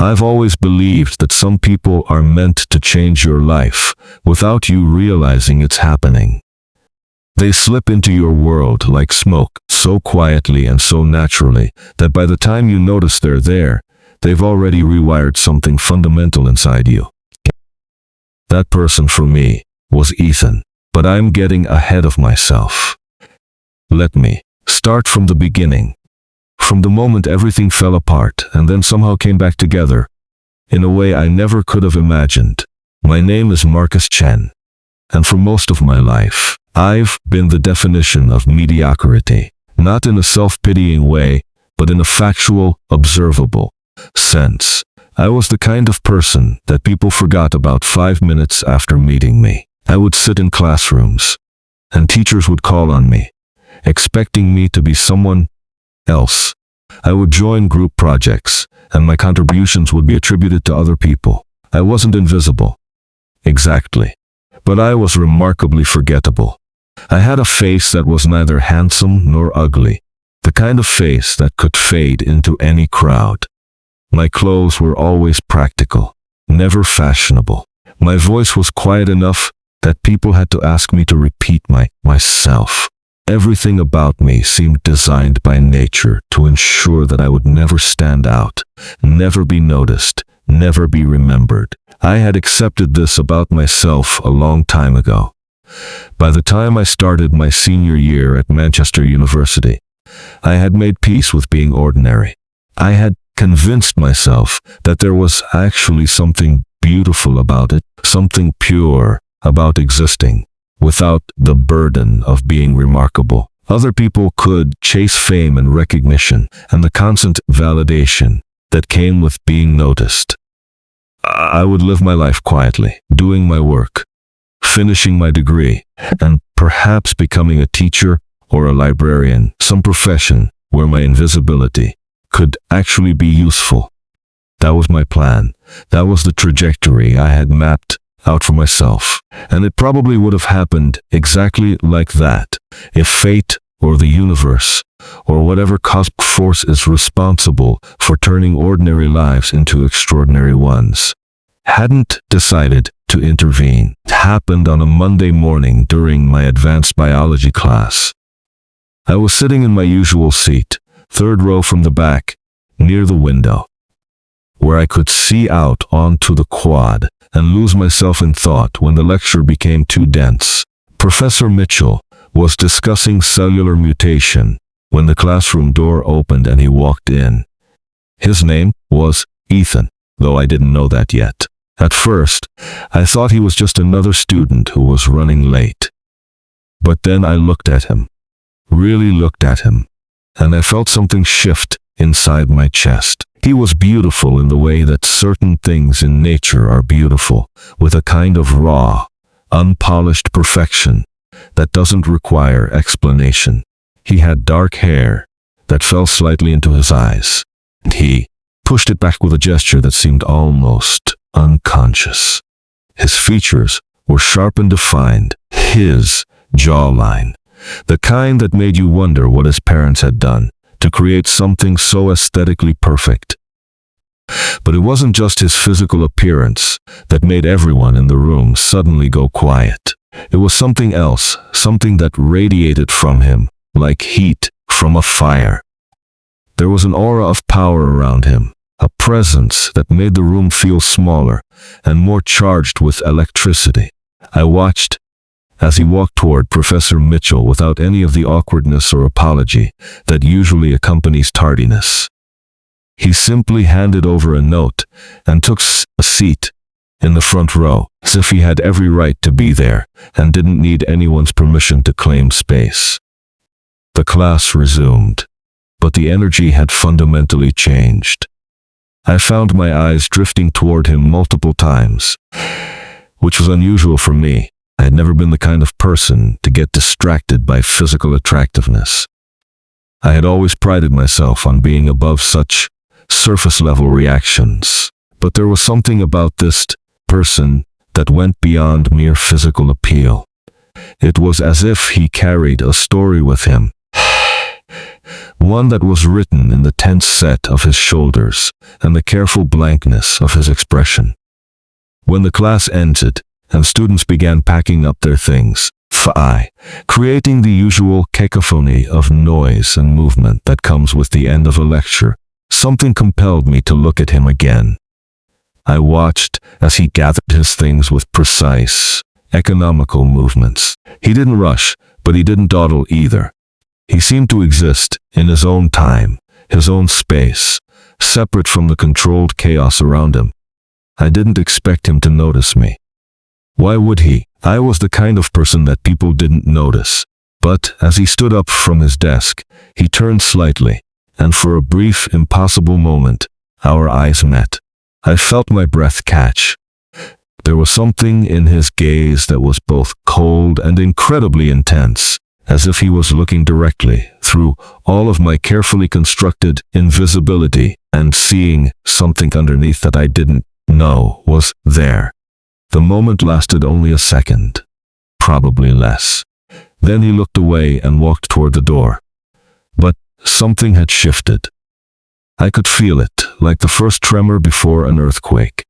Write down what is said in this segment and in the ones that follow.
I've always believed that some people are meant to change your life without you realizing it's happening. They slip into your world like smoke, so quietly and so naturally that by the time you notice they're there, they've already rewired something fundamental inside you. That person for me was Ethan, but I'm getting ahead of myself. Let me start from the beginning. From the moment everything fell apart and then somehow came back together, in a way I never could have imagined. My name is Chen, and for most of my life, I've been the definition of mediocrity, not in a self-pitying way, but in a factual, observable sense. I was the kind of person that people forgot about 5 minutes after meeting me. I would sit in classrooms, and teachers would call on me, expecting me to be someone else. I would join group projects, and my contributions would be attributed to other people. I wasn't invisible. Exactly. But I was remarkably forgettable. I had a face that was neither handsome nor ugly, the kind of face that could fade into any crowd. My clothes were always practical, never fashionable. My voice was quiet enough that people had to ask me to repeat myself. Everything about me seemed designed by nature to ensure that I would never stand out, never be noticed, never be remembered. I had accepted this about myself a long time ago. By the time I started my senior year at Manchester University, I had made peace with being ordinary. I had convinced myself that there was actually something beautiful about it, something pure about existing, without the burden of being remarkable. Other people could chase fame and recognition and the constant validation that came with being noticed. I would live my life quietly, doing my work, finishing my degree, and perhaps becoming a teacher or a librarian, some profession where my invisibility could actually be useful. That was my plan. That was the trajectory I had mapped out for myself. And it probably would have happened exactly like that if fate or the universe or whatever cosmic force is responsible for turning ordinary lives into extraordinary ones hadn't decided to intervene. It happened on a Monday morning during my advanced biology class. I was sitting in my usual seat, third row from the back, near the window, where I could see out onto the quad and lose myself in thought when the lecture became too dense. Professor Mitchell was discussing cellular mutation when the classroom door opened and he walked in. His name was Ethan, though I didn't know that yet. At first, I thought he was just another student who was running late. But then I looked at him, really looked at him, and I felt something shift inside my chest. He was beautiful in the way that certain things in nature are beautiful, with a kind of raw, unpolished perfection that doesn't require explanation. He had dark hair that fell slightly into his eyes. He pushed it back with a gesture that seemed almost unconscious. His features were sharp and defined, his jawline, the kind that made you wonder what his parents had done to create something so aesthetically perfect. But it wasn't just his physical appearance that made everyone in the room suddenly go quiet. It was something else, something that radiated from him, like heat from a fire. There was an aura of power around him, a presence that made the room feel smaller and more charged with electricity. I watched as he walked toward Professor Mitchell without any of the awkwardness or apology that usually accompanies tardiness. He simply handed over a note and took a seat in the front row, as if he had every right to be there and didn't need anyone's permission to claim space. The class resumed, but the energy had fundamentally changed. I found my eyes drifting toward him multiple times, which was unusual for me. I had never been the kind of person to get distracted by physical attractiveness. I had always prided myself on being above such surface-level reactions, but there was something about this person that went beyond mere physical appeal. It was as if he carried a story with him, one that was written in the tense set of his shoulders and the careful blankness of his expression. When the class ended and students began packing up their things, creating the usual cacophony of noise and movement that comes with the end of a lecture, something compelled me to look at him again. I watched as he gathered his things with precise, economical movements. He didn't rush, but he didn't dawdle either. He seemed to exist in his own time, his own space, separate from the controlled chaos around him. I didn't expect him to notice me. Why would he? I was the kind of person that people didn't notice. But as he stood up from his desk, he turned slightly, and for a brief, impossible moment, our eyes met. I felt my breath catch. There was something in his gaze that was both cold and incredibly intense, as if he was looking directly through all of my carefully constructed invisibility and seeing something underneath that I didn't know was there. The moment lasted only a second, probably less. Then he looked away and walked toward the door. But something had shifted. I could feel it, like the first tremor before an earthquake.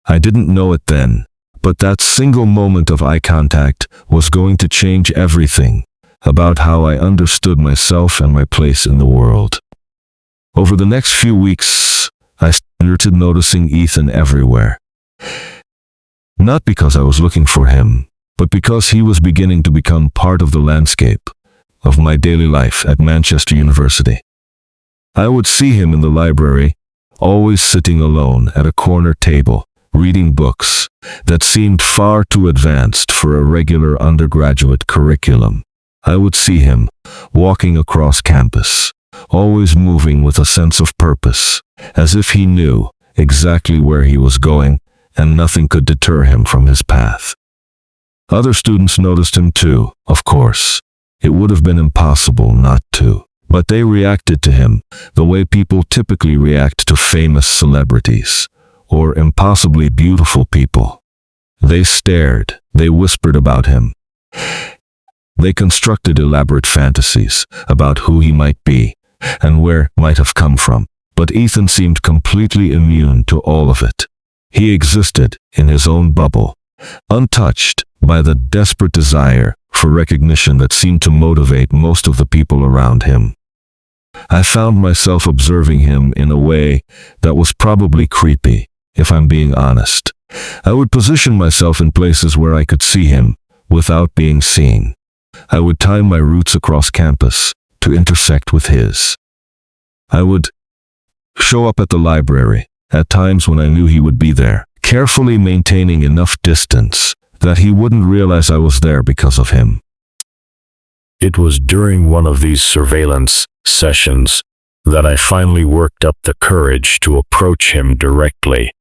I didn't know it then, but that single moment of eye contact was going to change everything about how I understood myself and my place in the world. Over the next few weeks, I started noticing Ethan everywhere. Not because I was looking for him, but because he was beginning to become part of the landscape of my daily life at Manchester University. I would see him in the library, always sitting alone at a corner table, reading books that seemed far too advanced for a regular undergraduate curriculum. I would see him walking across campus, always moving with a sense of purpose, as if he knew exactly where he was going, and nothing could deter him from his path. Other students noticed him too, of course. It would have been impossible not to, but they reacted to him the way people typically react to famous celebrities, or impossibly beautiful people. They stared, they whispered about him. They constructed elaborate fantasies about who he might be, and where might have come from. But Ethan seemed completely immune to all of it. He existed in his own bubble, untouched by the desperate desire for recognition that seemed to motivate most of the people around him. I found myself observing him in a way that was probably creepy, if I'm being honest. I would position myself in places where I could see him without being seen. I would time my routes across campus to intersect with his. I would show up at the library at times when I knew he would be there, carefully maintaining enough distance that he wouldn't realize I was there because of him. It was during one of these surveillance sessions that I finally worked up the courage to approach him directly.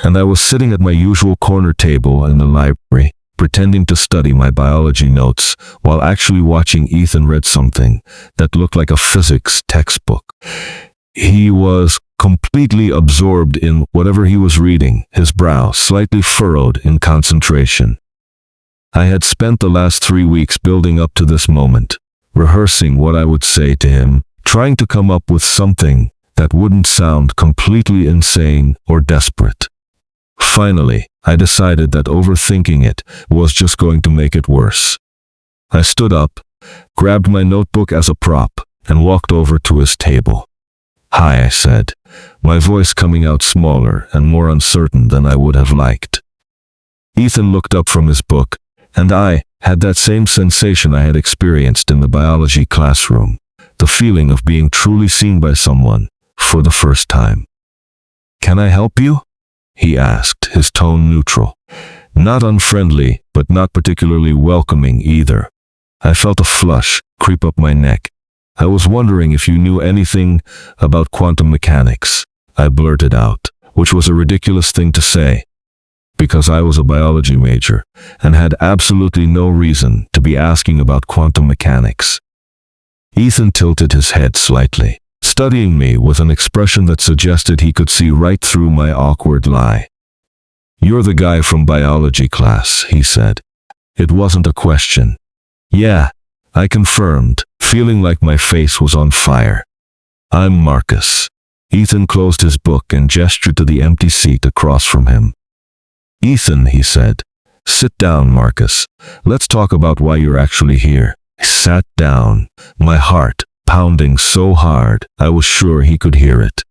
And I was sitting at my usual corner table in the library, pretending to study my biology notes while actually watching Ethan read something that looked like a physics textbook. He was completely absorbed in whatever he was reading, his brow slightly furrowed in concentration. I had spent the last 3 weeks building up to this moment, rehearsing what I would say to him, trying to come up with something that wouldn't sound completely insane or desperate. Finally, I decided that overthinking it was just going to make it worse. I stood up, grabbed my notebook as a prop, and walked over to his table. "Hi," I said, my voice coming out smaller and more uncertain than I would have liked. Ethan looked up from his book, and I had that same sensation I had experienced in the biology classroom, the feeling of being truly seen by someone for the first time. "Can I help you?" he asked, his tone neutral. Not unfriendly, but not particularly welcoming either. I felt a flush creep up my neck. "I was wondering if you knew anything about quantum mechanics," I blurted out, which was a ridiculous thing to say, because I was a biology major and had absolutely no reason to be asking about quantum mechanics. Ethan tilted his head slightly, studying me with an expression that suggested he could see right through my awkward lie. "You're the guy from biology class," he said. It wasn't a question. Yeah, I confirmed, feeling like my face was on fire. I'm Marcus. Ethan closed his book and gestured to the empty seat across from him. Ethan, he said. Sit down, Marcus. Let's talk about why you're actually here. I sat down, my heart pounding so hard I was sure he could hear it.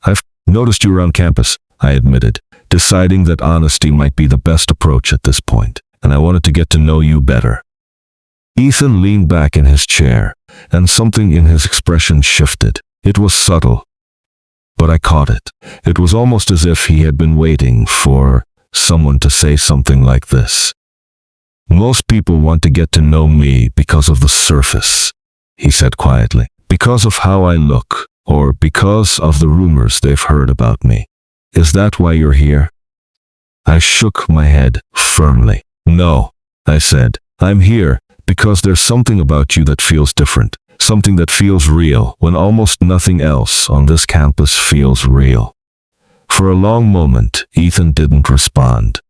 I've noticed you around campus, I admitted, deciding that honesty might be the best approach at this point, and I wanted to get to know you better. Ethan leaned back in his chair, and something in his expression shifted. It was subtle, but I caught it. It was almost as if he had been waiting for someone to say something like this. Most people want to get to know me because of the surface, he said quietly, because of how I look, or because of the rumors they've heard about me. Is that why you're here? I shook my head firmly. No, I said. I'm here because there's something about you that feels different, something that feels real when almost nothing else on this campus feels real. For a long moment, Ethan didn't respond.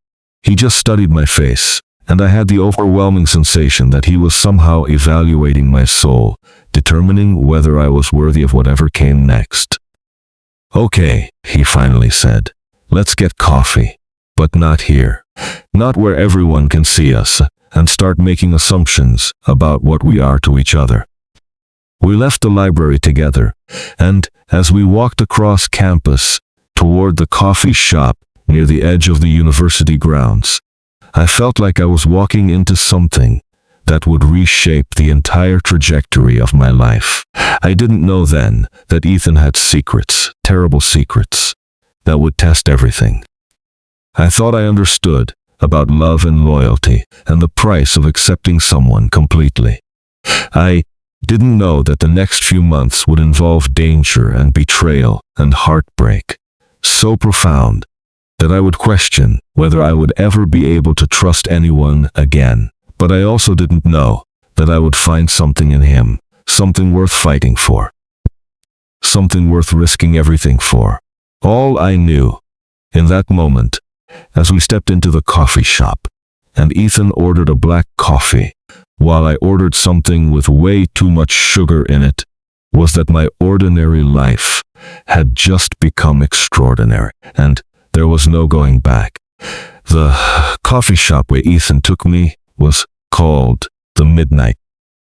He just studied my face, and I had the overwhelming sensation that he was somehow evaluating my soul, determining whether I was worthy of whatever came next. Okay, he finally said. Let's get coffee. But not here. Not where everyone can see us and start making assumptions about what we are to each other. We left the library together, and as we walked across campus toward the coffee shop near the edge of the university grounds, I felt like I was walking into something that would reshape the entire trajectory of my life. I didn't know then that Ethan had secrets, terrible secrets, that would test everything. I thought I understood about love and loyalty and the price of accepting someone completely. I didn't know that the next few months would involve danger and betrayal and heartbreak, so profound that I would question whether I would ever be able to trust anyone again. But I also didn't know that I would find something in him, something worth fighting for, something worth risking everything for. All I knew in that moment, as we stepped into the coffee shop, and Ethan ordered a black coffee, while I ordered something with way too much sugar in it, was that my ordinary life had just become extraordinary, and there was no going back. The coffee shop where Ethan took me was called the Midnight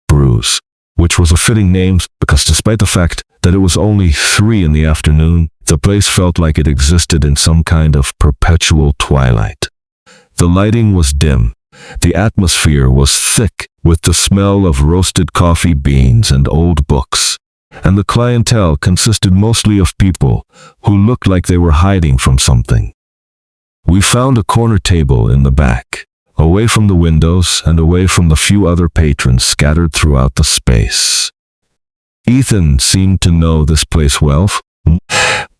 Brews, which was a fitting name because despite the fact that it was only 3 in the afternoon, the place felt like it existed in some kind of perpetual twilight. The lighting was dim. The atmosphere was thick with the smell of roasted coffee beans and old books, and the clientele consisted mostly of people who looked like they were hiding from something. We found a corner table in the back, away from the windows and away from the few other patrons scattered throughout the space. Ethan seemed to know this place well,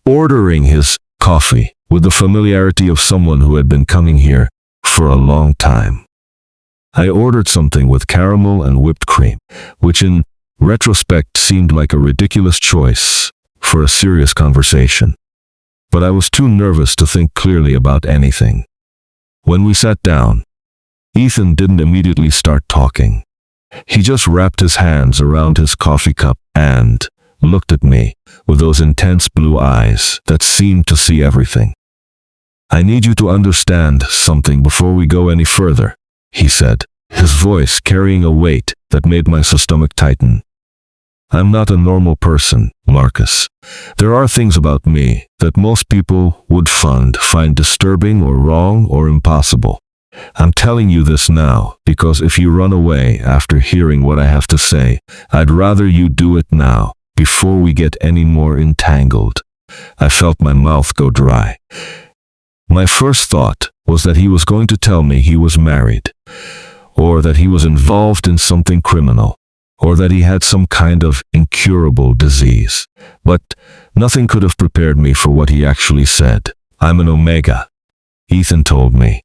ordering his coffee with the familiarity of someone who had been coming here for a long time. I ordered something with caramel and whipped cream, which in retrospect seemed like a ridiculous choice for a serious conversation. But I was too nervous to think clearly about anything. When we sat down, Ethan didn't immediately start talking. He just wrapped his hands around his coffee cup and looked at me with those intense blue eyes that seemed to see everything. I need you to understand something before we go any further, he said, his voice carrying a weight that made my stomach tighten. I'm not a normal person, Marcus. There are things about me that most people would find disturbing or wrong or impossible. I'm telling you this now because if you run away after hearing what I have to say, I'd rather you do it now before we get any more entangled. I felt my mouth go dry. My first thought was that he was going to tell me he was married, or that he was involved in something criminal, or that he had some kind of incurable disease. But nothing could have prepared me for what he actually said. I'm an Omega, Ethan told me,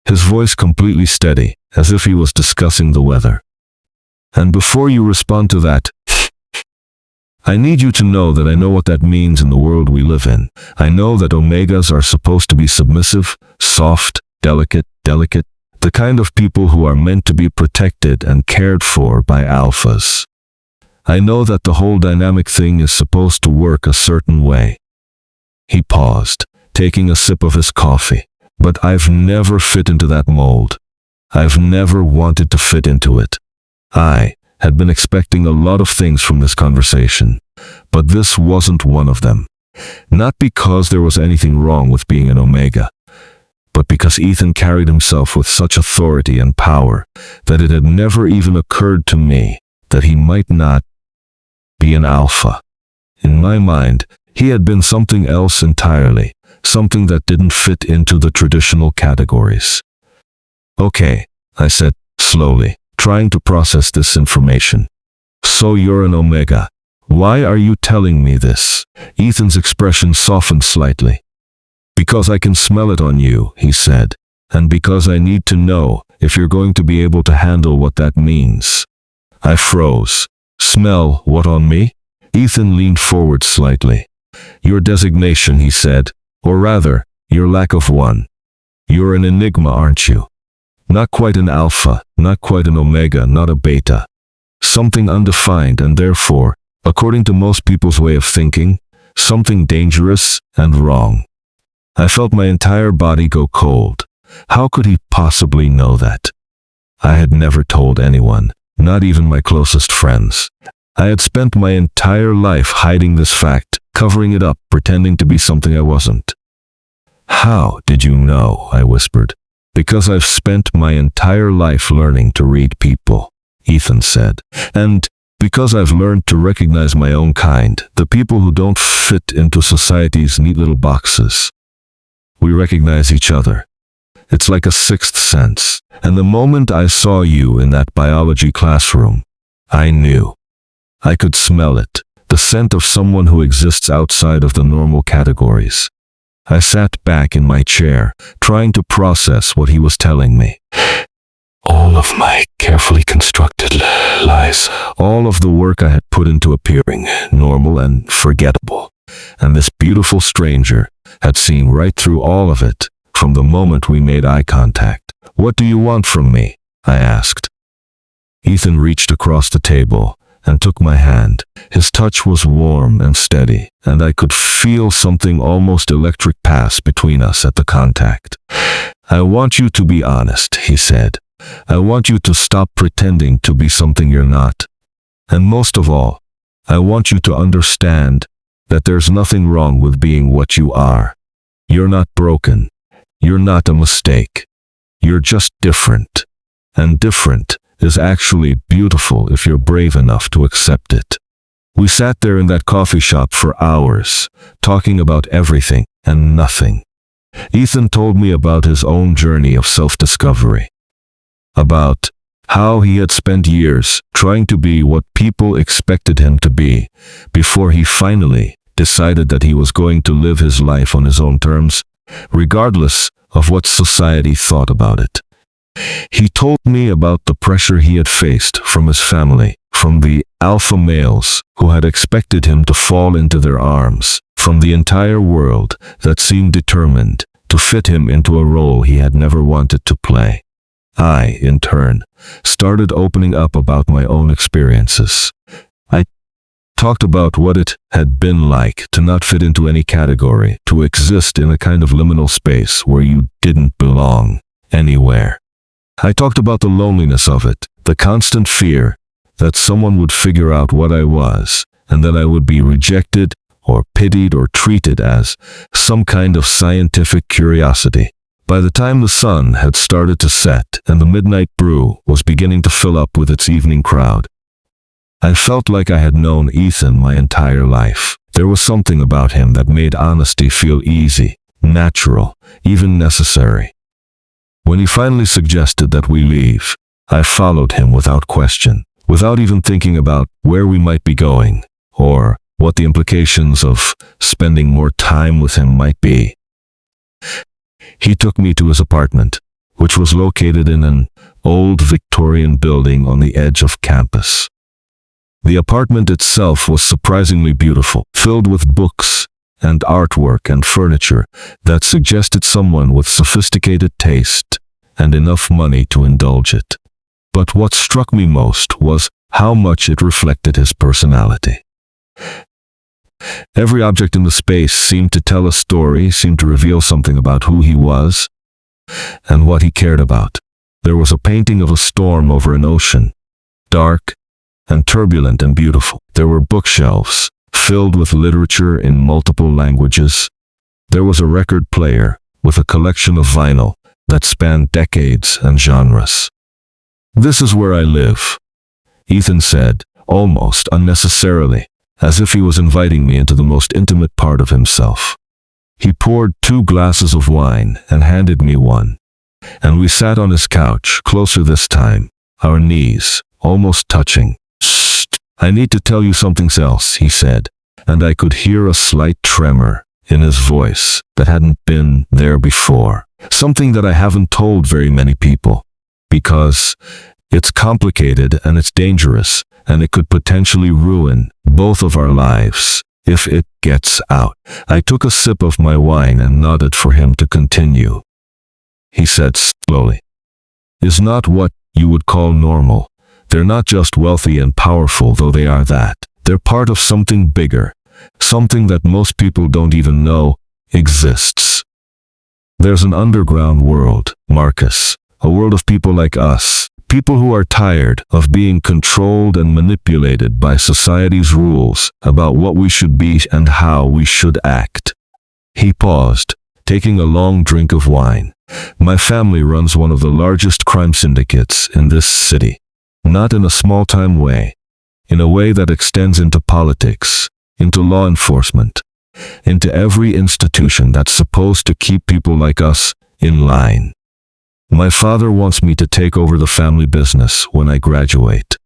his voice completely steady, as if he was discussing the weather. And before you respond to that, I need you to know that I know what that means in the world we live in. I know that Omegas are supposed to be submissive, soft, delicate. the kind of people who are meant to be protected and cared for by alphas. I know that the whole dynamic thing is supposed to work a certain way. He paused, taking a sip of his coffee. But I've never fit into that mold. I've never wanted to fit into it. I had been expecting a lot of things from this conversation, but this wasn't one of them. Not because there was anything wrong with being an Omega, but because Ethan carried himself with such authority and power that it had never even occurred to me that he might not be an alpha. In my mind, he had been something else entirely, something that didn't fit into the traditional categories. Okay, I said, slowly, trying to process this information. So you're an Omega. Why are you telling me this? Ethan's expression softened slightly. Because I can smell it on you, he said, and because I need to know if you're going to be able to handle what that means. I froze. Smell what on me? Ethan leaned forward slightly. Your designation, he said, or rather, your lack of one. You're an enigma, aren't you? Not quite an alpha, not quite an omega, not a beta. Something undefined and therefore, according to most people's way of thinking, something dangerous and wrong. I felt my entire body go cold. How could he possibly know that? I had never told anyone, not even my closest friends. I had spent my entire life hiding this fact, covering it up, pretending to be something I wasn't. How did you know? I whispered. Because I've spent my entire life learning to read people, Ethan said. And because I've learned to recognize my own kind, the people who don't fit into society's neat little boxes. We recognize each other. It's like a sixth sense. And the moment I saw you in that biology classroom, I knew. I could smell it, the scent of someone who exists outside of the normal categories. I sat back in my chair, trying to process what he was telling me. All of my carefully constructed lies, all of the work I had put into appearing normal and forgettable. And this beautiful stranger had seen right through all of it from the moment we made eye contact. What do you want from me? I asked. Ethan reached across the table and took my hand. His touch was warm and steady, and I could feel something almost electric pass between us at the contact. I want you to be honest, he said. I want you to stop pretending to be something you're not. And most of all, I want you to understand that there's nothing wrong with being what you are. You're not broken. You're not a mistake. You're just different. And different is actually beautiful if you're brave enough to accept it. We sat there in that coffee shop for hours, talking about everything and nothing. Ethan told me about his own journey of self-discovery. About how he had spent years trying to be what people expected him to be before he finally decided that he was going to live his life on his own terms, regardless of what society thought about it. He told me about the pressure he had faced from his family, from the alpha males who had expected him to fall into their arms, from the entire world that seemed determined to fit him into a role he had never wanted to play. I, in turn, started opening up about my own experiences. I talked about what it had been like to not fit into any category, to exist in a kind of liminal space where you didn't belong anywhere. I talked about the loneliness of it, the constant fear that someone would figure out what I was, and that I would be rejected or pitied or treated as some kind of scientific curiosity. By the time the sun had started to set and the midnight brew was beginning to fill up with its evening crowd, I felt like I had known Ethan my entire life. There was something about him that made honesty feel easy, natural, even necessary. When he finally suggested that we leave, I followed him without question, without even thinking about where we might be going, or what the implications of spending more time with him might be. He took me to his apartment, which was located in an old Victorian building on the edge of campus. The apartment itself was surprisingly beautiful, filled with books and artwork and furniture that suggested someone with sophisticated taste and enough money to indulge it. But what struck me most was how much it reflected his personality. Every object in the space seemed to tell a story, seemed to reveal something about who he was and what he cared about. There was a painting of a storm over an ocean, dark and turbulent and beautiful. There were bookshelves filled with literature in multiple languages. There was a record player with a collection of vinyl that spanned decades and genres. "This is where I live," Ethan said, almost unnecessarily, as if he was inviting me into the most intimate part of himself. He poured 2 glasses of wine and handed me one, and we sat on his couch, closer this time, our knees almost touching. "Shh, I need to tell you something else," he said, and I could hear a slight tremor in his voice that hadn't been there before. Something that I haven't told very many people, because it's complicated and it's dangerous, and it could potentially ruin both of our lives if it gets out. I took a sip of my wine and nodded for him to continue. He said slowly, "Is not what you would call normal. They're not just wealthy and powerful, though they are that. They're part of something bigger, something that most people don't even know exists. There's an underground world, Marcus, a world of people like us, people who are tired of being controlled and manipulated by society's rules about what we should be and how we should act." He paused, taking a long drink of wine. "My family runs one of the largest crime syndicates in this city. Not in a small-time way, in a way that extends into politics, into law enforcement, into every institution that's supposed to keep people like us in line. My father wants me to take over the family business when I graduate.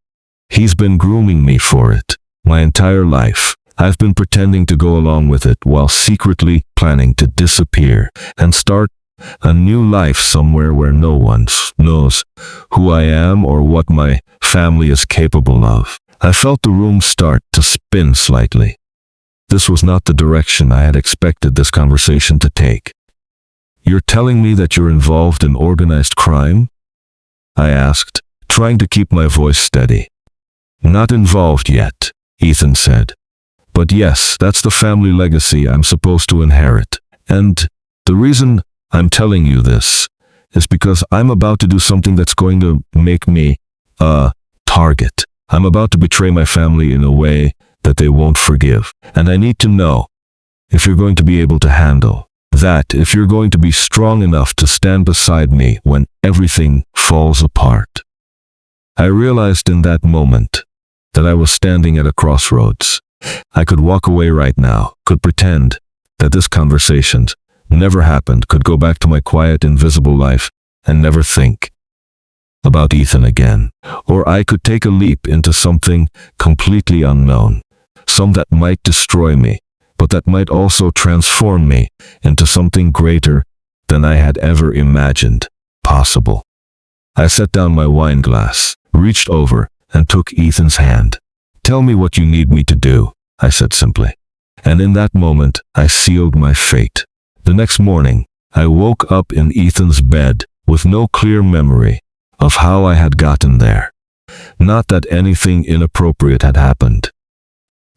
He's been grooming me for it. My entire life, I've been pretending to go along with it while secretly planning to disappear and start a new life somewhere where no one knows who I am or what my family is capable of." I felt the room start to spin slightly. This was not the direction I had expected this conversation to take. "You're telling me that you're involved in organized crime?" I asked, trying to keep my voice steady. "Not involved yet," Ethan said. "But yes, that's the family legacy I'm supposed to inherit. And the reason I'm telling you this is because I'm about to do something that's going to make me a target. I'm about to betray my family in a way that they won't forgive. And I need to know if you're going to be able to handle that, if you're going to be strong enough to stand beside me when everything falls apart." I realized in that moment that I was standing at a crossroads. I could walk away right now, could pretend that this conversation never happened, could go back to my quiet, invisible life and never think about Ethan again. Or I could take a leap into something completely unknown, some that might destroy me, but that might also transform me into something greater than I had ever imagined possible. I set down my wine glass, reached over, and took Ethan's hand. "Tell me what you need me to do," I said simply. And in that moment, I sealed my fate. The next morning, I woke up in Ethan's bed with no clear memory of how I had gotten there. Not that anything inappropriate had happened.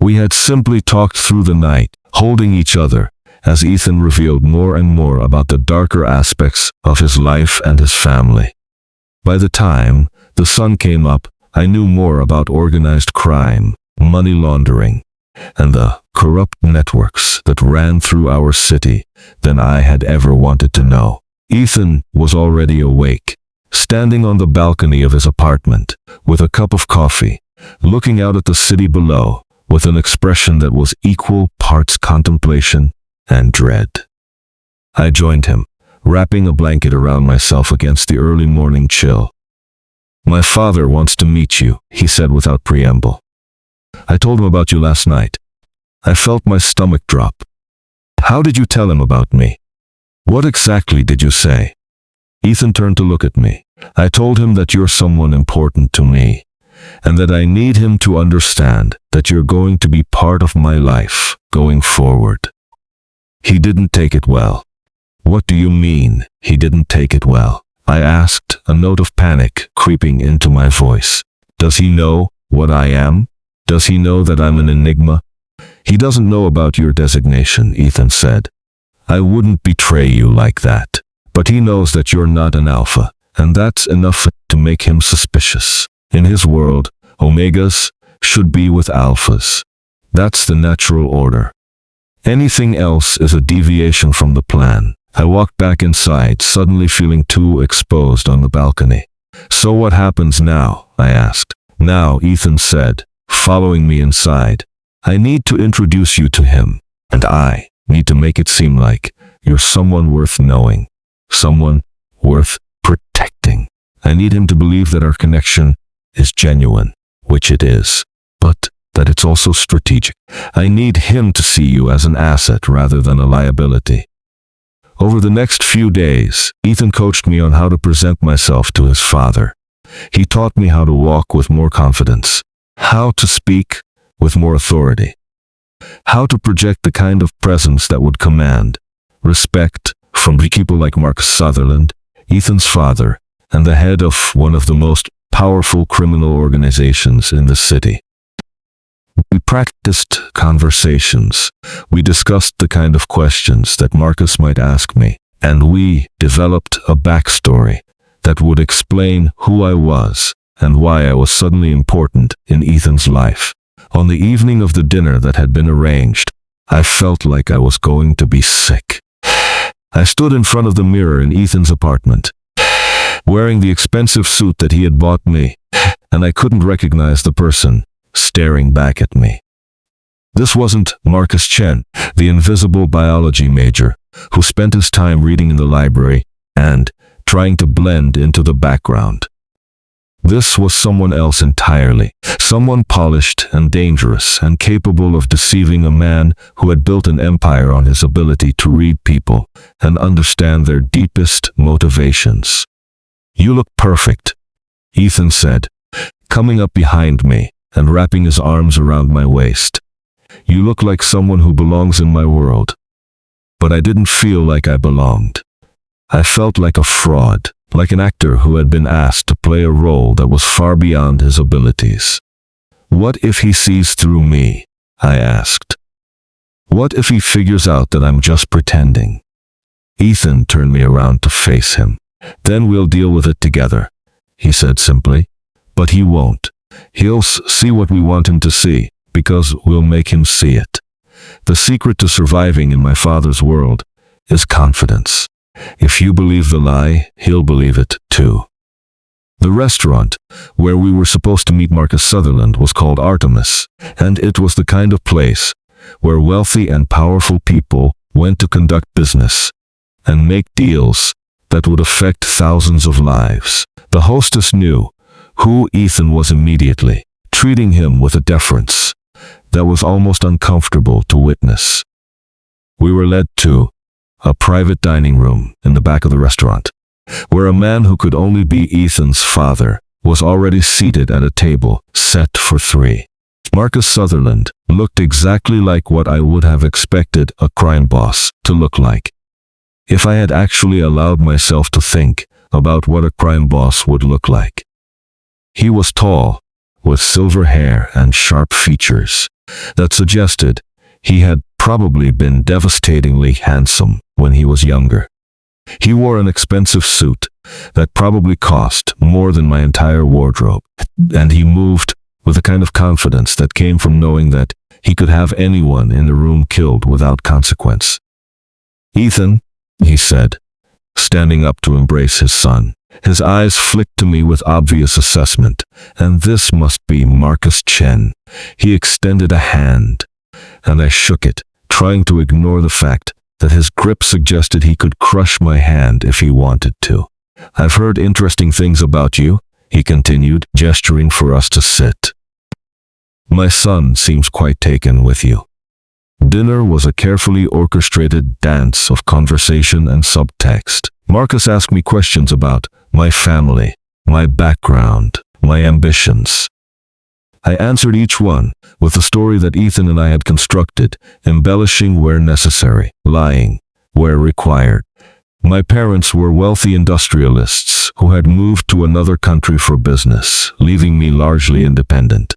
We had simply talked through the night, holding each other, as Ethan revealed more and more about the darker aspects of his life and his family. By the time the sun came up, I knew more about organized crime, money laundering, and the corrupt networks that ran through our city than I had ever wanted to know. Ethan was already awake, standing on the balcony of his apartment, with a cup of coffee, looking out at the city below, with an expression that was equal parts contemplation and dread. I joined him, wrapping a blanket around myself against the early morning chill. "My father wants to meet you," he said without preamble. "I told him about you last night." I felt my stomach drop. "How did you tell him about me? What exactly did you say?" Ethan turned to look at me. "I told him that you're someone important to me, and that I need him to understand that you're going to be part of my life going forward." He didn't take it well. "What do you mean, he didn't take it well?" I asked, a note of panic creeping into my voice. Does he know what I am? Does he know that I'm an enigma? He doesn't know about your designation, Ethan said. I wouldn't betray you like that. But he knows that you're not an alpha, and that's enough to make him suspicious. In his world, omegas should be with alphas. That's the natural order. Anything else is a deviation from the plan. I walked back inside, suddenly feeling too exposed on the balcony. So what happens now? I asked. Now, Ethan said, following me inside. I need to introduce you to him, and I need to make it seem like you're someone worth knowing, someone worth protecting. I need him to believe that our connection is genuine, which it is, but that it's also strategic. I need him to see you as an asset rather than a liability. Over the next few days, Ethan coached me on how to present myself to his father. He taught me how to walk with more confidence, how to speak with more authority, how to project the kind of presence that would command respect from people like Ethan Sutherland, Ethan's father, and the head of one of the most powerful criminal organizations in the city. We practiced conversations. We discussed the kind of questions that Marcus might ask me, and we developed a backstory that would explain who I was and why I was suddenly important in Ethan's life. On the evening of the dinner that had been arranged, I felt like I was going to be sick. I stood in front of the mirror in Ethan's apartment, wearing the expensive suit that he had bought me, and I couldn't recognize the person staring back at me. This wasn't Marcus Chen, the invisible biology major, who spent his time reading in the library and trying to blend into the background. This was someone else entirely, someone polished and dangerous and capable of deceiving a man who had built an empire on his ability to read people and understand their deepest motivations. You look perfect, Ethan said, coming up behind me and wrapping his arms around my waist. You look like someone who belongs in my world. But I didn't feel like I belonged. I felt like a fraud, like an actor who had been asked to play a role that was far beyond his abilities. What if he sees through me? I asked. What if he figures out that I'm just pretending? Ethan turned me around to face him. Then we'll deal with it together, he said simply. But he won't. He'll see what we want him to see, because we'll make him see it. The secret to surviving in my father's world is confidence. If you believe the lie, he'll believe it too. The restaurant where we were supposed to meet Marcus Sutherland was called Artemis, and it was the kind of place where wealthy and powerful people went to conduct business and make deals that would affect thousands of lives. The hostess knew who Ethan was immediately, treating him with a deference that was almost uncomfortable to witness. We were led to a private dining room in the back of the restaurant, where a man who could only be Ethan's father was already seated at a table set for 3. Marcus Sutherland looked exactly like what I would have expected a crime boss to look like, if I had actually allowed myself to think about what a crime boss would look like. He was tall, with silver hair and sharp features that suggested he had probably been devastatingly handsome when he was younger. He wore an expensive suit that probably cost more than my entire wardrobe, and he moved with a kind of confidence that came from knowing that he could have anyone in the room killed without consequence. Ethan, he said, standing up to embrace his son. His eyes flicked to me with obvious assessment, and this must be Marcus Chen. He extended a hand, and I shook it, trying to ignore the fact that his grip suggested he could crush my hand if he wanted to. I've heard interesting things about you, he continued, gesturing for us to sit. My son seems quite taken with you. Dinner was a carefully orchestrated dance of conversation and subtext. Marcus asked me questions about my family, my background, my ambitions. I answered each one with the story that Ethan and I had constructed, embellishing where necessary, lying where required, My parents were wealthy industrialists who had moved to another country for business, leaving me largely independent.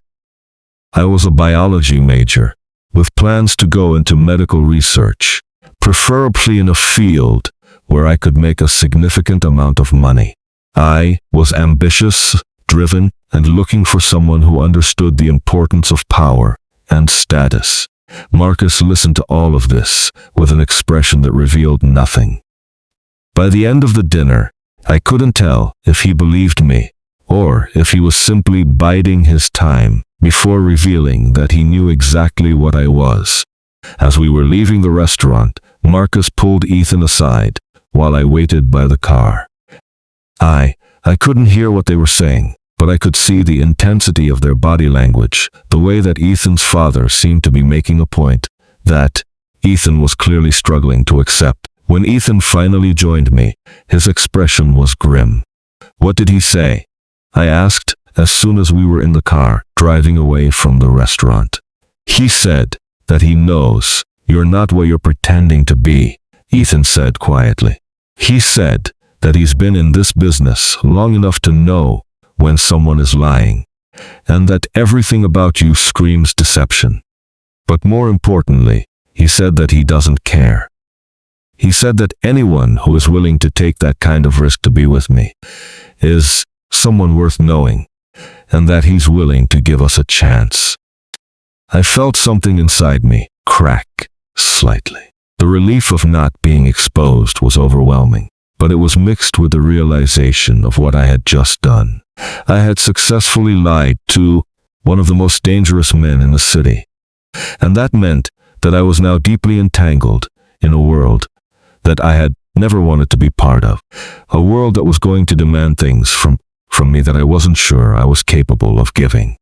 I was a biology major, with plans to go into medical research, preferably in a field where I could make a significant amount of money. I was ambitious, driven, and looking for someone who understood the importance of power and status. Marcus listened to all of this with an expression that revealed nothing. By the end of the dinner, I couldn't tell if he believed me or if he was simply biding his time before revealing that he knew exactly what I was. As we were leaving the restaurant, Marcus pulled Ethan aside while I waited by the car. I couldn't hear what they were saying, but I could see the intensity of their body language, the way that Ethan's father seemed to be making a point that Ethan was clearly struggling to accept. When Ethan finally joined me, his expression was grim. "What did he say?" I asked as soon as we were in the car, driving away from the restaurant. "He said that he knows you're not what you're pretending to be," Ethan said quietly. "He said that he's been in this business long enough to know when someone is lying, and that everything about you screams deception. But more importantly, he said that he doesn't care. He said that anyone who is willing to take that kind of risk to be with me is someone worth knowing, and that he's willing to give us a chance." I felt something inside me crack slightly. The relief of not being exposed was overwhelming, but it was mixed with the realization of what I had just done. I had successfully lied to one of the most dangerous men in the city, and that meant that I was now deeply entangled in a world that I had never wanted to be part of, a world that was going to demand things from me that I wasn't sure I was capable of giving.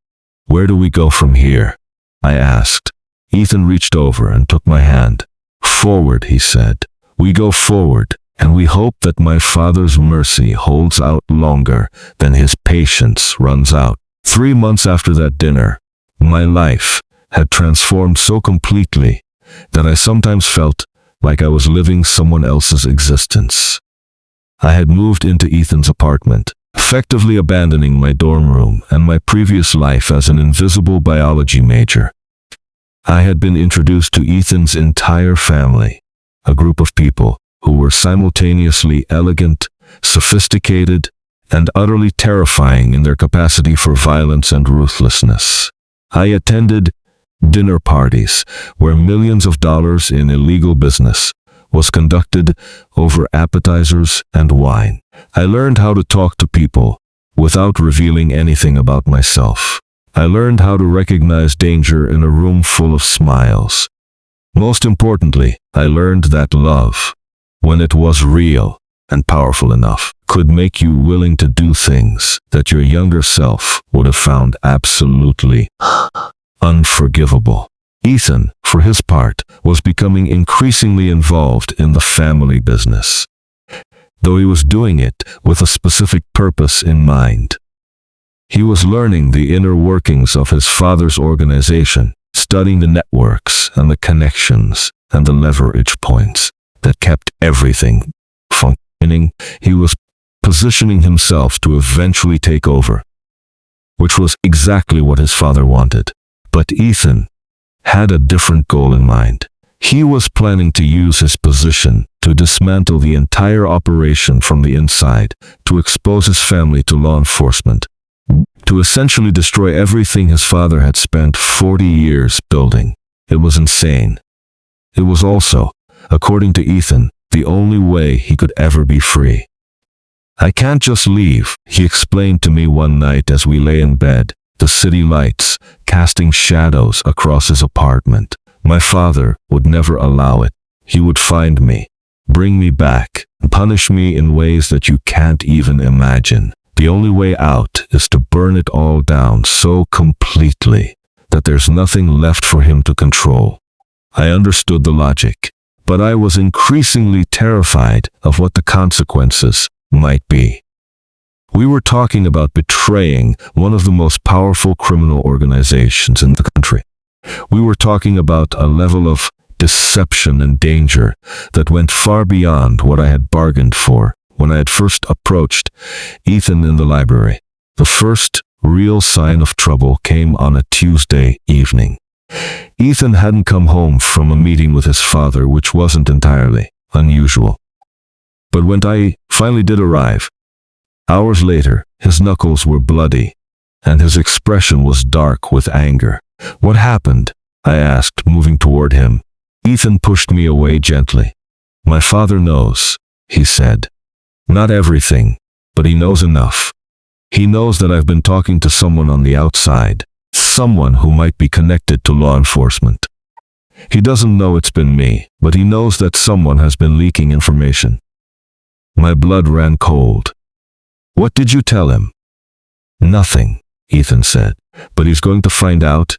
"Where do we go from here?" I asked. Ethan reached over and took my hand. "Forward," he said. "We go forward, and we hope that my father's mercy holds out longer than his patience runs out." 3 months after that dinner, my life had transformed so completely that I sometimes felt like I was living someone else's existence. I had moved into Ethan's apartment, effectively abandoning my dorm room and my previous life as an invisible biology major. I had been introduced to Ethan's entire family, a group of people who were simultaneously elegant, sophisticated, and utterly terrifying in their capacity for violence and ruthlessness. I attended dinner parties where millions of dollars in illegal business was conducted over appetizers and wine. I learned how to talk to people without revealing anything about myself. I learned how to recognize danger in a room full of smiles. Most importantly, I learned that love, when it was real and powerful enough, could make you willing to do things that your younger self would have found absolutely unforgivable. Ethan, for his part, was becoming increasingly involved in the family business, though he was doing it with a specific purpose in mind. He was learning the inner workings of his father's organization, studying the networks and the connections and the leverage points that kept everything functioning. He was positioning himself to eventually take over, which was exactly what his father wanted. But Ethan had a different goal in mind. He was planning to use his position to dismantle the entire operation from the inside, to expose his family to law enforcement, to essentially destroy everything his father had spent 40 years building. It was insane. It was also, according to Ethan, the only way he could ever be free. "I can't just leave," he explained to me one night as we lay in bed, the city lights casting shadows across his apartment. "My father would never allow it. He would find me, bring me back, and punish me in ways that you can't even imagine. The only way out is to burn it all down so completely that there's nothing left for him to control." I understood the logic, but I was increasingly terrified of what the consequences might be. We were talking about betraying one of the most powerful criminal organizations in the country. We were talking about a level of deception and danger that went far beyond what I had bargained for when I had first approached Ethan in the library. The first real sign of trouble came on a Tuesday evening. Ethan hadn't come home from a meeting with his father, which wasn't entirely unusual. But when I finally did arrive, hours later, his knuckles were bloody, and his expression was dark with anger. "What happened?" I asked, moving toward him. Ethan pushed me away gently. "My father knows," he said. "Not everything, but he knows enough. He knows that I've been talking to someone on the outside, someone who might be connected to law enforcement. He doesn't know it's been me, but he knows that someone has been leaking information." My blood ran cold. "What did you tell him?" "Nothing," Ethan said, "but he's going to find out,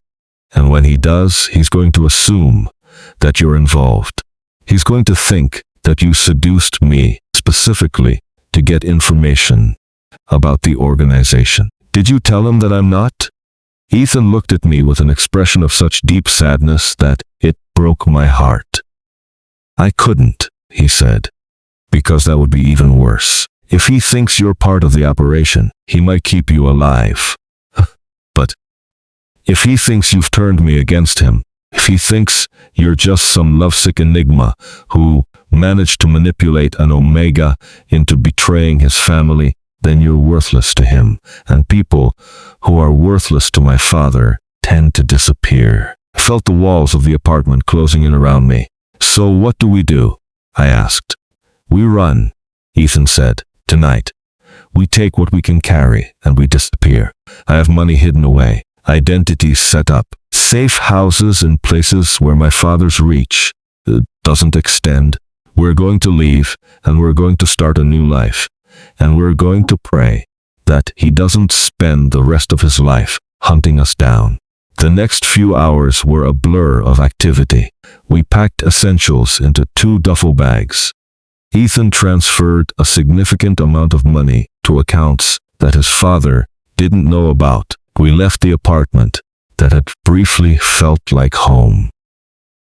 and when he does, he's going to assume that you're involved. He's going to think that you seduced me specifically to get information about the organization. Did you tell him that I'm not?" Ethan looked at me with an expression of such deep sadness that it broke my heart. "I couldn't," he said, "because that would be even worse. If he thinks you're part of the operation, he might keep you alive. But if he thinks you've turned me against him, if he thinks you're just some lovesick enigma who managed to manipulate an Omega into betraying his family, then you're worthless to him, and people who are worthless to my father tend to disappear." I felt the walls of the apartment closing in around me. "So what do we do?" I asked. "We run," Ethan said. "Tonight. We take what we can carry, and we disappear. I have money hidden away, identities set up, safe houses in places where my father's reach doesn't extend. We're going to leave, and we're going to start a new life. And we're going to pray that he doesn't spend the rest of his life hunting us down." The next few hours were a blur of activity. We packed essentials into 2 duffel bags. Ethan transferred a significant amount of money to accounts that his father didn't know about. We left the apartment that had briefly felt like home.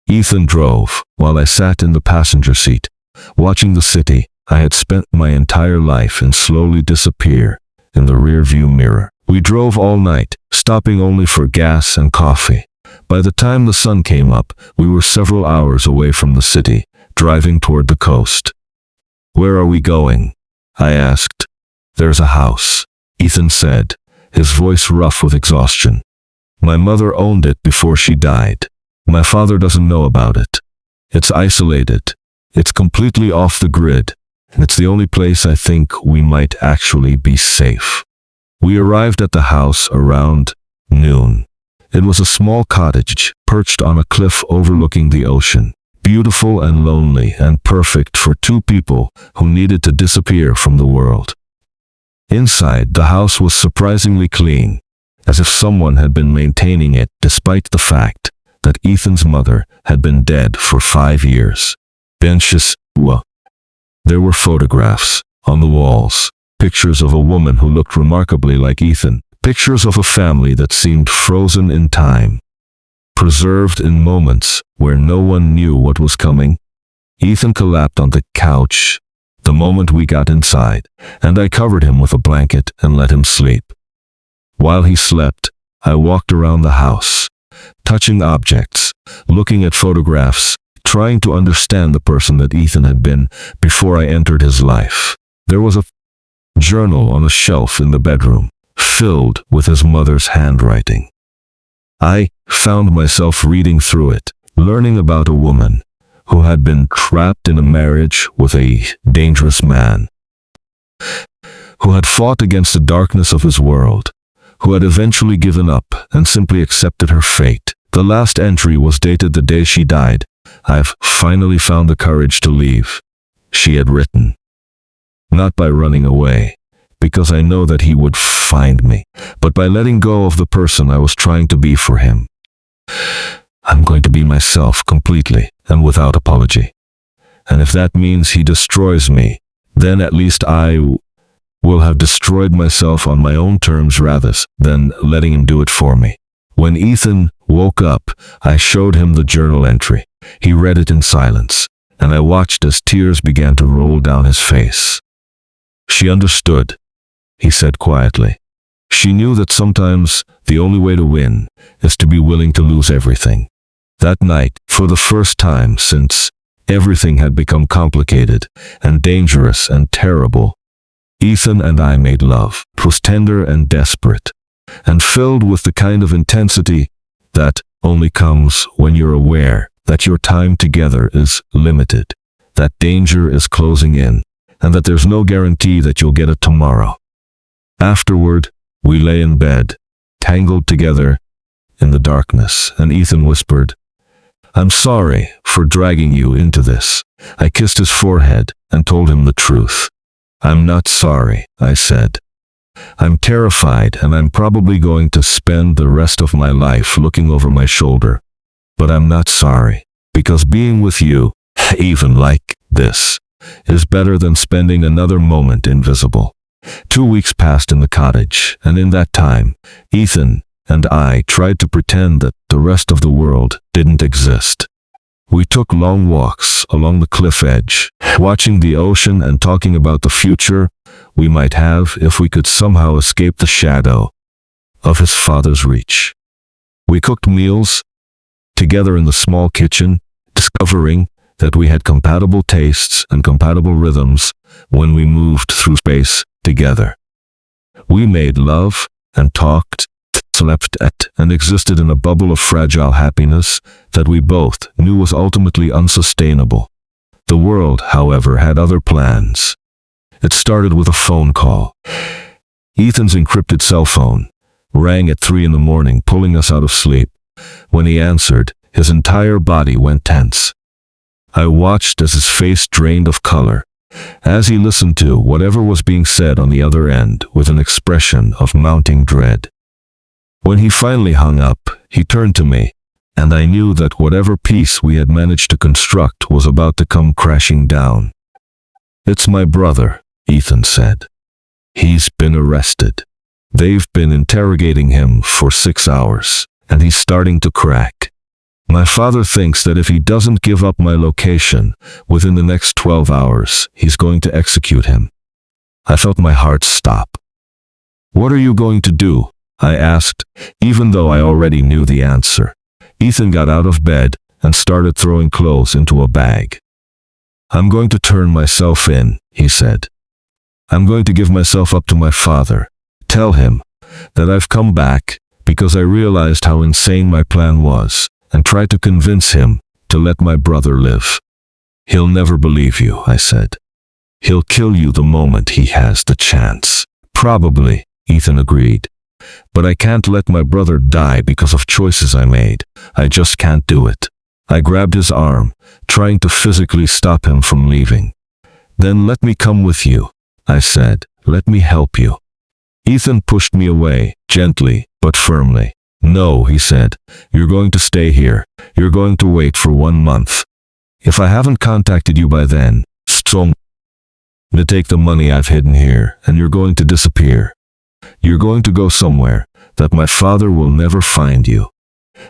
Ethan drove, while I sat in the passenger seat, watching the city I had spent my entire life in slowly disappear in the rearview mirror. We drove all night, stopping only for gas and coffee. By the time the sun came up, we were several hours away from the city, driving toward the coast. "Where are we going?" I asked. "There's a house," Ethan said, his voice rough with exhaustion. "My mother owned it before she died. My father doesn't know about it. It's isolated. It's completely off the grid. It's the only place I think we might actually be safe." We arrived at the house around noon. It was a small cottage perched on a cliff overlooking the ocean, beautiful and lonely and perfect for 2 people who needed to disappear from the world. Inside, the house was surprisingly clean, as if someone had been maintaining it despite the fact that Ethan's mother had been dead for 5 years. Benches, there were photographs on the walls, pictures of a woman who looked remarkably like Ethan, pictures of a family that seemed frozen in time, preserved in moments where no one knew what was coming. Ethan collapsed on the couch the moment we got inside, and I covered him with a blanket and let him sleep. While he slept, I walked around the house, touching objects, looking at photographs, trying to understand the person that Ethan had been before I entered his life. There was a journal on a shelf in the bedroom, filled with his mother's handwriting. I found myself reading through it, learning about a woman who had been trapped in a marriage with a dangerous man, who had fought against the darkness of his world, who had eventually given up and simply accepted her fate. The last entry was dated the day she died. "I've finally found the courage to leave," she had written. "Not by running away, because I know that he would find me, but by letting go of the person I was trying to be for him. I'm going to be myself completely and without apology. And if that means he destroys me, then at least I will have destroyed myself on my own terms rather than letting him do it for me." When Ethan woke up, I showed him the journal entry. He read it in silence, and I watched as tears began to roll down his face. She understood, he said quietly. She knew that sometimes the only way to win is to be willing to lose everything. That night, for the first time since everything had become complicated and dangerous and terrible, Ethan and I made love. It was tender and desperate, and filled with the kind of intensity that only comes when you're aware that your time together is limited, that danger is closing in, and that there's no guarantee that you'll get it tomorrow. Afterward, we lay in bed, tangled together in the darkness, and Ethan whispered, "I'm sorry for dragging you into this." I kissed his forehead and told him the truth. "I'm not sorry," I said. "I'm terrified, and I'm probably going to spend the rest of my life looking over my shoulder. But I'm not sorry, because being with you, even like this, is better than spending another moment invisible." 2 weeks passed in the cottage, and in that time, Ethan and I tried to pretend that the rest of the world didn't exist. We took long walks along the cliff edge, watching the ocean and talking about the future we might have if we could somehow escape the shadow of his father's reach. We cooked meals together in the small kitchen, discovering that we had compatible tastes and compatible rhythms when we moved through space together. We made love and talked, slept at, and existed in a bubble of fragile happiness that we both knew was ultimately unsustainable. The world, however, had other plans. It started with a phone call. Ethan's encrypted cell phone rang at 3 in the morning, pulling us out of sleep. When he answered, his entire body went tense. I watched as his face drained of color, as he listened to whatever was being said on the other end with an expression of mounting dread. When he finally hung up, he turned to me, and I knew that whatever peace we had managed to construct was about to come crashing down. "It's my brother," Ethan said. "He's been arrested. They've been interrogating him for 6 hours, and he's starting to crack. My father thinks that if he doesn't give up my location within the next 12 hours, he's going to execute him." I felt my heart stop. "What are you going to do?" I asked, even though I already knew the answer. Ethan got out of bed and started throwing clothes into a bag. "I'm going to turn myself in," he said. "I'm going to give myself up to my father. Tell him that I've come back because I realized how insane my plan was, and try to convince him to let my brother live." "He'll never believe you," I said. "He'll kill you the moment he has the chance." "Probably," Ethan agreed. "But I can't let my brother die because of choices I made. I just can't do it." I grabbed his arm, trying to physically stop him from leaving. "Then let me come with you," I said. "Let me help you." Ethan pushed me away, gently but firmly. "No," he said. "You're going to stay here. You're going to wait for 1 month. If I haven't contacted you by then, I'm going to take the money I've hidden here, and you're going to disappear. You're going to go somewhere that my father will never find you.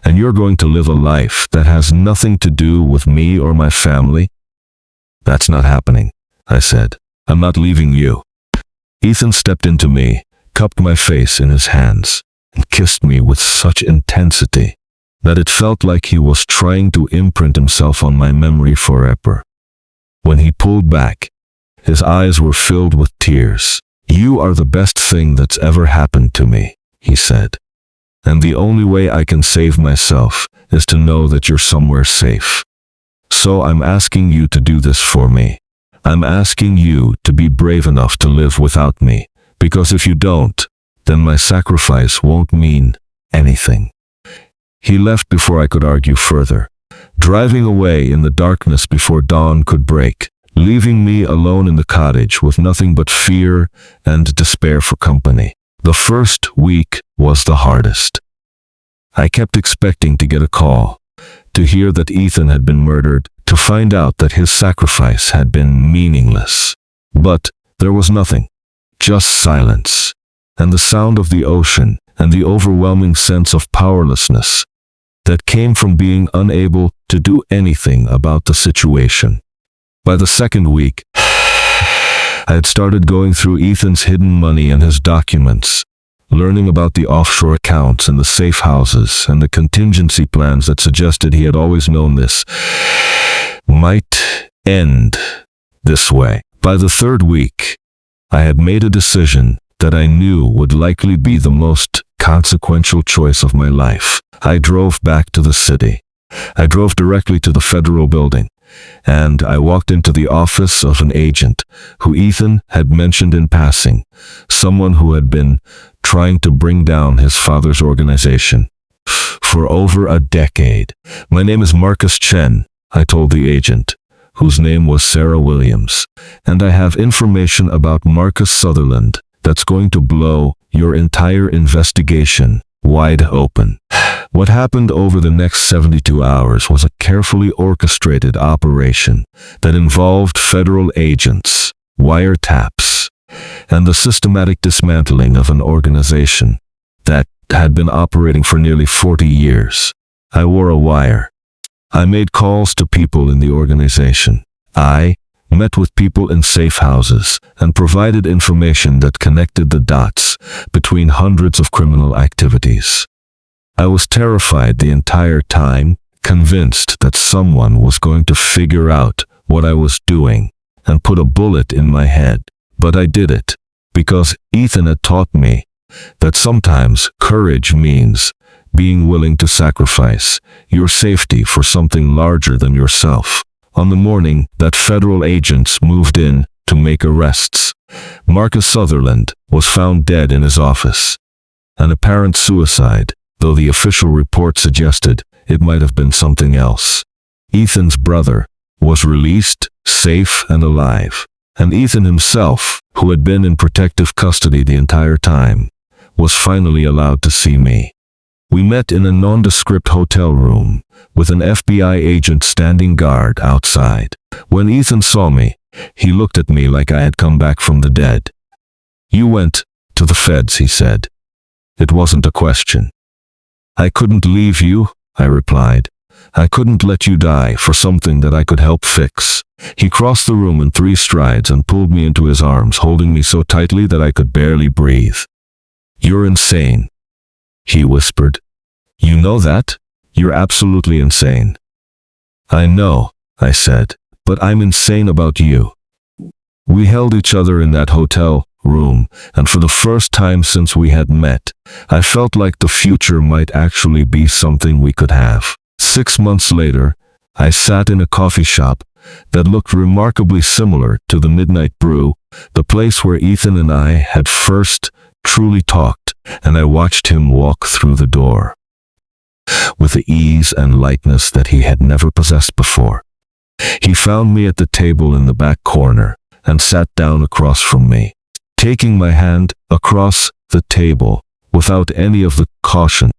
And you're going to live a life that has nothing to do with me or my family." "That's not happening," I said. "I'm not leaving you." Ethan stepped into me, cupped my face in his hands, and kissed me with such intensity that it felt like he was trying to imprint himself on my memory forever. When he pulled back, his eyes were filled with tears. "You are the best thing that's ever happened to me," he said. "And the only way I can save myself is to know that you're somewhere safe. So I'm asking you to do this for me. I'm asking you to be brave enough to live without me, because if you don't, then my sacrifice won't mean anything." He left before I could argue further, driving away in the darkness before dawn could break, leaving me alone in the cottage with nothing but fear and despair for company. The first week was the hardest. I kept expecting to get a call, to hear that Ethan had been murdered, to find out that his sacrifice had been meaningless. But there was nothing, just silence, and the sound of the ocean, and the overwhelming sense of powerlessness that came from being unable to do anything about the situation. By the second week, I had started going through Ethan's hidden money and his documents, learning about the offshore accounts and the safe houses and the contingency plans that suggested he had always known this might end this way. By the third week, I had made a decision that I knew would likely be the most consequential choice of my life. I drove back to the city. I drove directly to the federal building, and I walked into the office of an agent who Ethan had mentioned in passing, someone who had been trying to bring down his father's organization for over a decade. "My name is Marcus Chen," I told the agent, whose name was Sarah Williams, "and I have information about Marcus Sutherland that's going to blow your entire investigation wide open." What happened over the next 72 hours was a carefully orchestrated operation that involved federal agents, wiretaps, and the systematic dismantling of an organization that had been operating for nearly 40 years. I wore a wire. I made calls to people in the organization. I met with people in safe houses and provided information that connected the dots between hundreds of criminal activities. I was terrified the entire time, convinced that someone was going to figure out what I was doing and put a bullet in my head. But I did it, because Ethan had taught me that sometimes courage means being willing to sacrifice your safety for something larger than yourself. On the morning that federal agents moved in to make arrests, Marcus Sutherland was found dead in his office. An apparent suicide, though the official report suggested it might have been something else. Ethan's brother was released, safe and alive, and Ethan himself, who had been in protective custody the entire time, was finally allowed to see me. We met in a nondescript hotel room, with an FBI agent standing guard outside. When Ethan saw me, he looked at me like I had come back from the dead. "You went to the feds," he said. It wasn't a question. "I couldn't leave you," I replied. "I couldn't let you die for something that I could help fix." He crossed the room in 3 strides and pulled me into his arms, holding me so tightly that I could barely breathe. "You're insane," he whispered. "You know that? You're absolutely insane." "I know," I said, "but I'm insane about you." We held each other in that hotel room, and for the first time since we had met, I felt like the future might actually be something we could have. 6 months later, I sat in a coffee shop that looked remarkably similar to the Midnight Brew, the place where Ethan and I had first truly talked, and I watched him walk through the door with the ease and lightness that he had never possessed before. He found me at the table in the back corner and sat down across from me, taking my hand across the table without any of the caution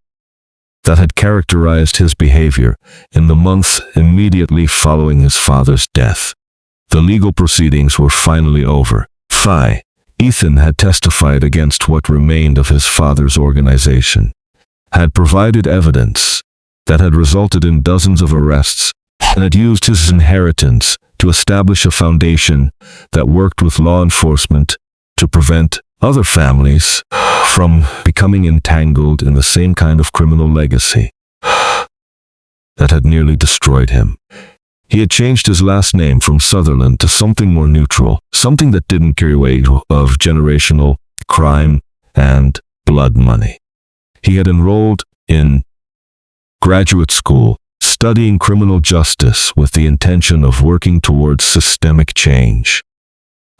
that had characterized his behavior in the months immediately following his father's death. The legal proceedings were finally over. Ethan had testified against what remained of his father's organization, had provided evidence that had resulted in dozens of arrests, and had used his inheritance to establish a foundation that worked with law enforcement to prevent other families from becoming entangled in the same kind of criminal legacy that had nearly destroyed him. He had changed his last name from Sutherland to something more neutral, something that didn't carry weight of generational crime and blood money. He had enrolled in graduate school, studying criminal justice with the intention of working towards systemic change.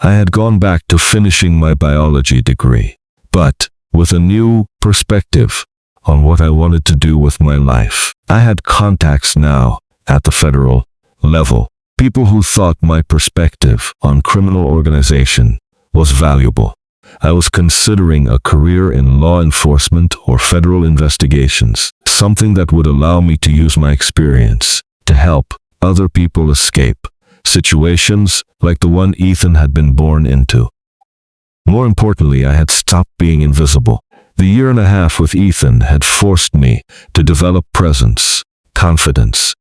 I had gone back to finishing my biology degree, but with a new perspective on what I wanted to do with my life. I had contacts now at the federal level, people who thought my perspective on criminal organization was valuable. I was considering a career in law enforcement or federal investigations, something that would allow me to use my experience to help other people escape situations like the one Ethan had been born into. More importantly, I had stopped being invisible. The year and a half with Ethan had forced me to develop presence, confidence,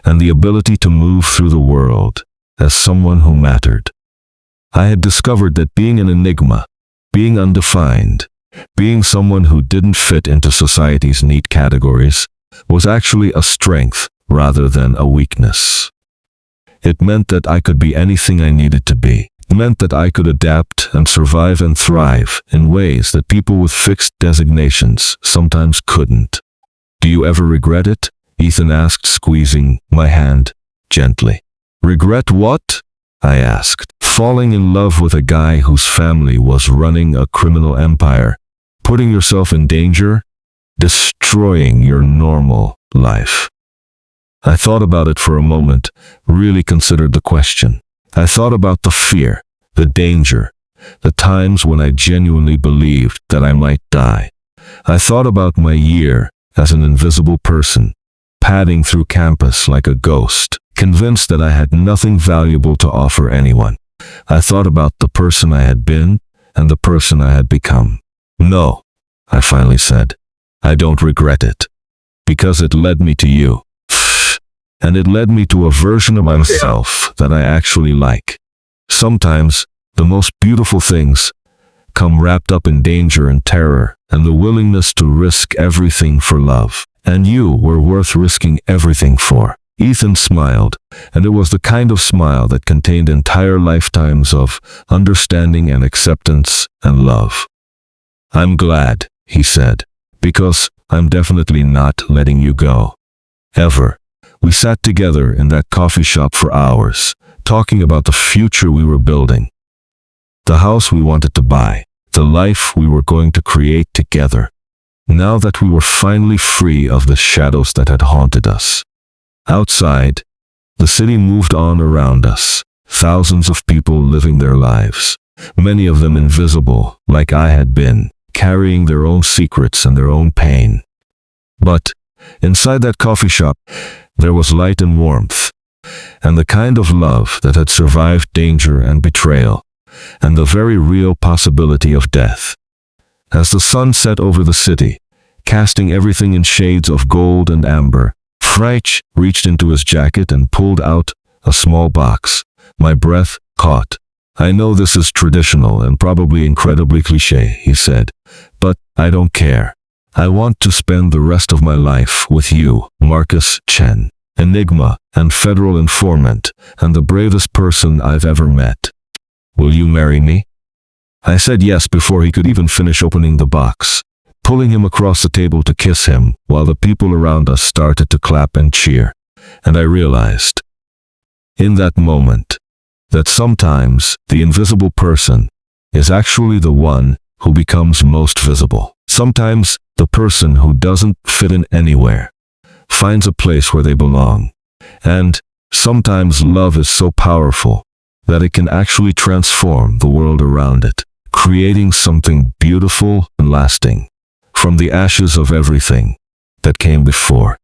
and the ability to move through the world as someone who mattered. I had discovered that being an enigma, being undefined, being someone who didn't fit into society's neat categories, was actually a strength rather than a weakness. It meant that I could be anything I needed to be. It meant that I could adapt and survive and thrive in ways that people with fixed designations sometimes couldn't. "Do you ever regret it?" Ethan asked, squeezing my hand gently. "Regret what?" I asked. "Falling in love with a guy whose family was running a criminal empire, putting yourself in danger, destroying your normal life." I thought about it for a moment, really considered the question. I thought about the fear, the danger, the times when I genuinely believed that I might die. I thought about my year as an invisible person, padding through campus like a ghost, convinced that I had nothing valuable to offer anyone. I thought about the person I had been and the person I had become. "No," I finally said, "I don't regret it. Because it led me to you. And it led me to a version of myself that I actually like. Sometimes, the most beautiful things come wrapped up in danger and terror and the willingness to risk everything for love. And you were worth risking everything for." Ethan smiled, and it was the kind of smile that contained entire lifetimes of understanding and acceptance and love. "I'm glad," he said, "because I'm definitely not letting you go. Ever." We sat together in that coffee shop for hours, talking about the future we were building, the house we wanted to buy, the life we were going to create together, now that we were finally free of the shadows that had haunted us. Outside, the city moved on around us, thousands of people living their lives, many of them invisible, like I had been, carrying their own secrets and their own pain. But inside that coffee shop, there was light and warmth, and the kind of love that had survived danger and betrayal, and the very real possibility of death. As the sun set over the city, casting everything in shades of gold and amber, Freich reached into his jacket and pulled out a small box. My breath caught. "I know this is traditional and probably incredibly cliché," he said, "but I don't care. I want to spend the rest of my life with you, Marcus Chen, enigma and federal informant, and the bravest person I've ever met. Will you marry me?" I said yes before he could even finish opening the box, pulling him across the table to kiss him, while the people around us started to clap and cheer. And I realized, in that moment, that sometimes the invisible person is actually the one who becomes most visible. Sometimes the person who doesn't fit in anywhere finds a place where they belong. And sometimes love is so powerful that it can actually transform the world around it, creating something beautiful and lasting from the ashes of everything that came before.